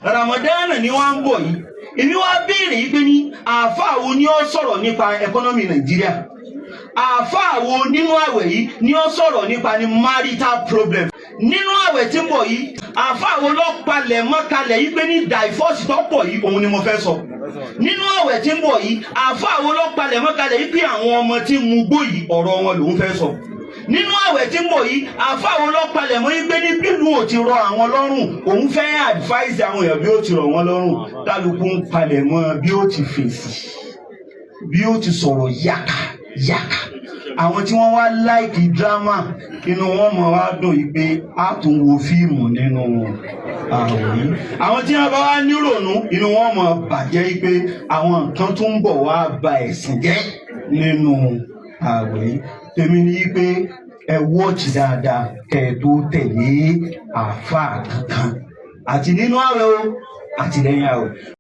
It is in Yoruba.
Ramadan ni wọ́n ń bọ̀ yìí èmi wá béèrè yìí pé ní àáfàá wo ni ó sọ̀rọ̀ nípa ẹkọ́nọ́mì Nàìjíríà, àáfàá wo nínú àwẹ̀ yìí ni ó sọ̀rọ̀ nípa ní marital problem. Nínú àwẹ̀ tí ń bọ̀ yìí àáfàá wo ló palẹ̀ mọ́ kalẹ̀ yìí pé ní divorce tó pọ̀ yìí òun ni mo fẹ́ sọ. Nínú àwẹ̀ tí ń bọ̀ yìí àáfàá wo ló palẹ̀ mọ́ kalẹ̀ yìí pé àwọn ọmọ tí ń mugbó yìí ọ̀rọ̀ wọn lòun fẹ́ sọ. Nínú àwẹ̀ tí ń bọ̀ yìí àáfàá wo ló palẹ̀ mọ́ yìí pé ní bílù ò ti rọ àwọn lọ́rùn òun fẹ́ advise àwọn èèyàn bí ó ti rọ̀ wọ́n lọ́rùn. Kálukú ń palẹ̀ mọ́ bí ó ti fèsì, bí ó ti sọ̀rọ̀ yàkà. Àwọn tí wọ́n wá láìkì dírámà inú wọn mọ̀ wá dùn yìí pé a tún wo fíìmù nínú àwẹ̀ yìí. Àwọn tí wọ́n bá wá nírònú inú wọn mọ̀ bàjẹ́ yìí pé àwọn nǹkan tó ń bọ̀ wá ba ẹ̀sìn jẹ́ nínú àwẹ̀ yìí. Tèmi ni yìí pé ẹ wọ́ọ̀tì dáadáa kẹ́ ẹ tó tẹ̀lé àáfàá kankan àti nínú àwẹ̀ o àti lẹ́yìn àwẹ̀.